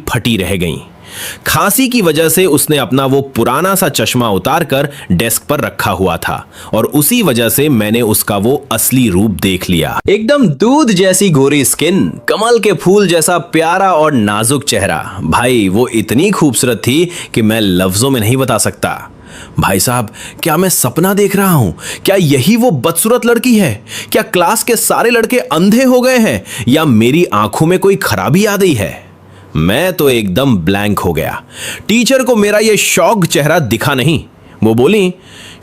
फटी रह गईं। खांसी की वजह से उसने अपना वो पुराना सा चश्मा उतारकर डेस्क पर रखा हुआ था और उसी वजह से मैंने उसका वो असली रूप देख लिया। एकदम दूध जैसी गोरी स्किन, कमल के फूल जैसा प्यारा और नाजुक चेहरा। भाई वो इतनी खूबसूरत थी कि मैं लफ्जों में नहीं बता सकता। भाई साहब, क्या मैं सपना देख रहा हूं? क्या यही वो बदसूरत लड़की है? क्या क्लास के सारे लड़के अंधे हो गए हैं या मेरी आंखों में कोई खराबी आ गई है? मैं तो एकदम ब्लैंक हो गया। टीचर को मेरा ये शौक चेहरा दिखा नहीं। वो बोली,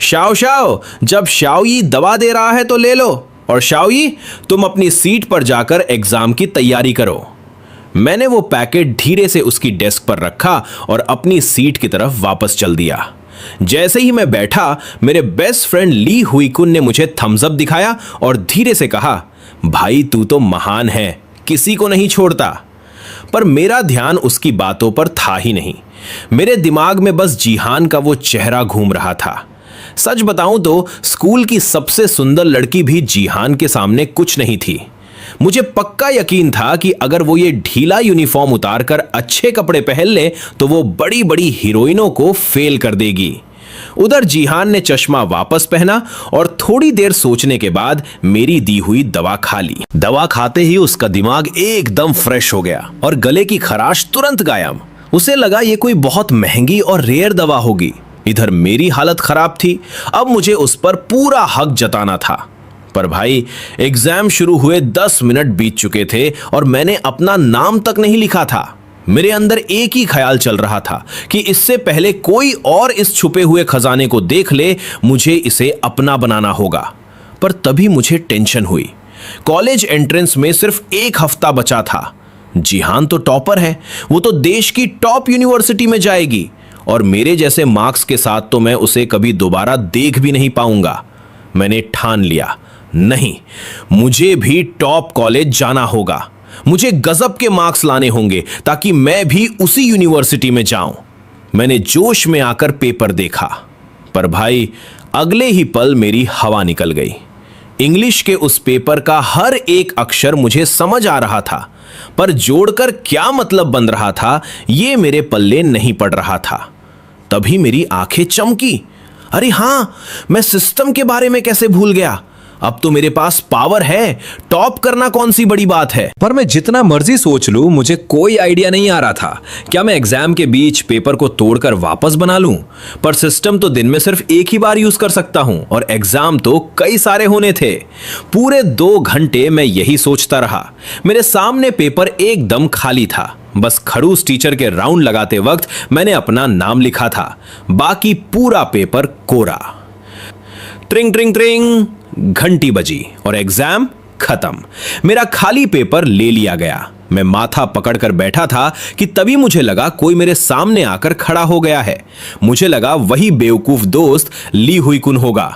शाओ शाओ, जब शाओई दवा दे रहा है तो ले लो, और शाओई तुम अपनी सीट पर जाकर एग्जाम की तैयारी करो। मैंने वो पैकेट धीरे से उसकी डेस्क पर रखा और अपनी सीट की तरफ वापस चल दिया। जैसे ही मैं बैठा, मेरे बेस्ट फ्रेंड ली हुई कुन ने मुझे थम्स अप दिखाया और धीरे से कहा, भाई तू तो महान है, किसी को नहीं छोड़ता। पर मेरा ध्यान उसकी बातों पर था ही नहीं। मेरे दिमाग में बस जीहान का वो चेहरा घूम रहा था। सच बताऊं तो स्कूल की सबसे सुंदर लड़की भी जीहान के सामने कुछ नहीं थी। मुझे पक्का यकीन था कि अगर वो ये ढीला यूनिफॉर्म उतारकर अच्छे कपड़े पहन ले तो वो बड़ी बड़ी हीरोइनों को फेल कर देगी। उधर जीहान ने चश्मा वापस पहना और थोड़ी देर सोचने के बाद मेरी दी हुई दवा खा ली। दवा खाते ही उसका दिमाग एकदम फ्रेश हो गया और गले की खराश तुरंत गायब। उसे लगा ये कोई बहुत महंगी और रेयर दवा होगी। इधर मेरी हालत खराब थी, अब मुझे उस पर पूरा हक जताना था। पर भाई, एग्जाम शुरू हुए 10 मिनट बीत चुके थे और मैंने अपना नाम तक नहीं लिखा था। मेरे अंदर एक ही ख्याल चल रहा था कि इससे पहले कोई और इस छुपे हुए खजाने को देख ले, मुझे इसे अपना बनाना होगा। पर तभी मुझे टेंशन हुई। कॉलेज एंट्रेंस में सिर्फ 1 हफ्ता बचा था। जीहान तो टॉपर है, वो तो देश की टॉप यूनिवर्सिटी में जाएगी और मेरे जैसे मार्क्स के साथ तो मैं उसे कभी दोबारा देख भी नहीं पाऊंगा। मैंने ठान लिया, नहीं, मुझे भी टॉप कॉलेज जाना होगा। मुझे गजब के मार्क्स लाने होंगे ताकि मैं भी उसी यूनिवर्सिटी में जाऊं। मैंने जोश में आकर पेपर देखा, पर भाई अगले ही पल मेरी हवा निकल गई। इंग्लिश के उस पेपर का हर एक अक्षर मुझे समझ आ रहा था, पर जोड़कर क्या मतलब बन रहा था ये मेरे पल्ले नहीं पड़ रहा था। तभी मेरी आंखें चमकी। अरे हां, मैं सिस्टम के बारे में कैसे भूल गया? अब तो मेरे पास पावर है, टॉप करना कौन सी बड़ी बात है। पर मैं जितना मर्जी सोच लूं, मुझे कोई आइडिया नहीं आ रहा था। क्या मैं एग्जाम के बीच पेपर को तोड़कर वापस बना लूं? पर सिस्टम तो दिन में सिर्फ एक ही बार यूज कर सकता हूं और एग्जाम तो कई सारे होने थे। पूरे 2 घंटे मैं यही सोचता रहा। मेरे सामने पेपर एकदम खाली था। बस खड़ूस टीचर के राउंड लगाते वक्त मैंने अपना नाम लिखा था, बाकी पूरा पेपर कोरा। ट्रिंग ट्रिंग ट्रिंग, घंटी बजी और एग्जाम खत्म। मेरा खाली पेपर ले लिया गया। मैं माथा पकड़कर बैठा था कि तभी मुझे लगा कोई मेरे सामने आकर खड़ा हो गया है। मुझे लगा वही बेवकूफ दोस्त ली हुई कुन होगा।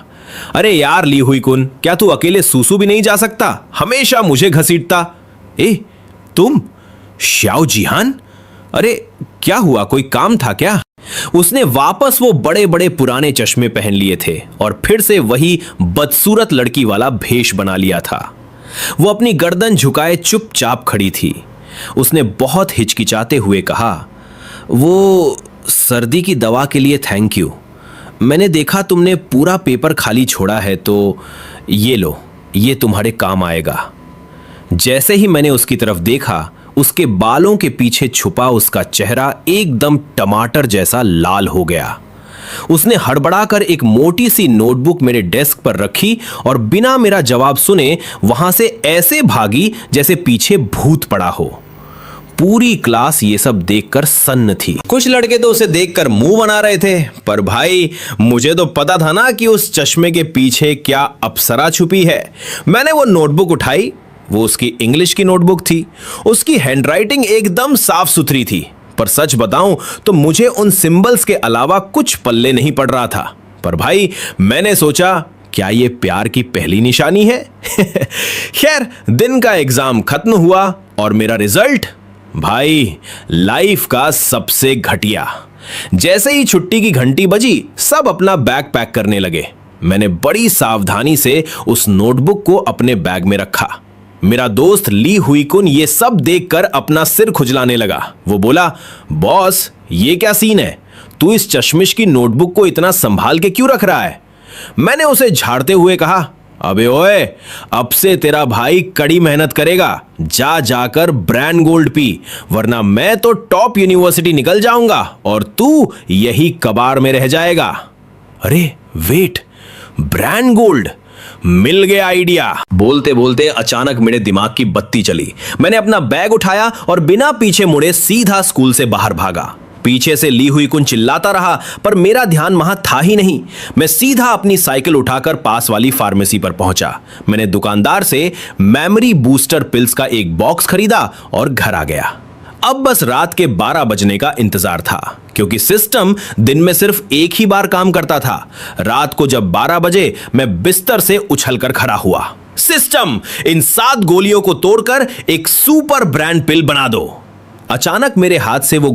अरे यार ली हुई कुन, क्या तू अकेले सूसू भी नहीं जा सकता? हमेशा मुझे घसीटता। ए, तुम श्याओ जीहान? अरे क्या हुआ, कोई काम था क्या? उसने वापस वो बड़े बड़े पुराने चश्मे पहन लिए थे और फिर से वही बदसूरत लड़की वाला भेष बना लिया था। वो अपनी गर्दन झुकाए चुपचाप खड़ी थी। उसने बहुत हिचकिचाते हुए कहा, वो सर्दी की दवा के लिए थैंक यू। मैंने देखा तुमने पूरा पेपर खाली छोड़ा है तो ये लो, ये तुम्हारे काम आएगा। जैसे ही मैंने उसकी तरफ देखा, उसके बालों के पीछे छुपा उसका चेहरा एकदम टमाटर जैसा लाल हो गया। उसने हड़बड़ाकर एक मोटी सी नोटबुक मेरे डेस्क पर रखी और बिना मेरा जवाब सुने वहां से ऐसे भागी जैसे पीछे भूत पड़ा हो। पूरी क्लास ये सब देखकर सन्न थी। कुछ लड़के तो उसे देखकर मुंह बना रहे थे, पर भाई मुझे तो पता था ना कि उस चश्मे के पीछे क्या अप्सरा छुपी है। मैंने वो नोटबुक उठाई। वो उसकी इंग्लिश की नोटबुक थी। उसकी हैंडराइटिंग एकदम साफ सुथरी थी, पर सच बताऊं तो मुझे उन सिंबल्स के अलावा कुछ पल्ले नहीं पड़ रहा था। पर भाई मैंने सोचा, क्या ये प्यार की पहली निशानी है? खैर, दिन का एग्जाम खत्म हुआ और मेरा रिजल्ट, भाई लाइफ का सबसे घटिया। जैसे ही छुट्टी की घंटी बजी, सब अपना बैग पैक करने लगे। मैंने बड़ी सावधानी से उस नोटबुक को अपने बैग में रखा। मेरा दोस्त ली हुई कुन ये सब देखकर अपना सिर खुजलाने लगा। वो बोला, बॉस ये क्या सीन है? तू इस चश्मिश की नोटबुक को इतना संभाल के क्यों रख रहा है? मैंने उसे झाड़ते हुए कहा, अबे ओए, अब से तेरा भाई कड़ी मेहनत करेगा। जाकर ब्रांड गोल्ड पी, वरना मैं तो टॉप यूनिवर्सिटी निकल जाऊंगा और तू यही कबाड़ में रह जाएगा। अरे वेट, ब्रांड गोल्ड, मिल गया आइडिया। बोलते बोलते अचानक मेरे दिमाग की बत्ती चली। मैंने अपना बैग उठाया और बिना पीछे मुड़े सीधा स्कूल से बाहर भागा। पीछे से ली हुई कुन चिल्लाता रहा, पर मेरा ध्यान वहां था ही नहीं। मैं सीधा अपनी साइकिल उठाकर पास वाली फार्मेसी पर पहुंचा। मैंने दुकानदार से मेमोरी बूस्टर पिल्स का एक बॉक्स खरीदा और घर आ गया। अब बस रात के 12 बजने का इंतजार था, क्योंकि सिस्टम दिन में सिर्फ एक ही बार काम करता था। रात को जब 12 बजे मैं बिस्तर से उछलकर खड़ा हुआ। सिस्टम, इन 7 गोलियों को तोड़कर एक सुपर ब्रांड पिल बना दो। अचानक मेरे हाथ से वो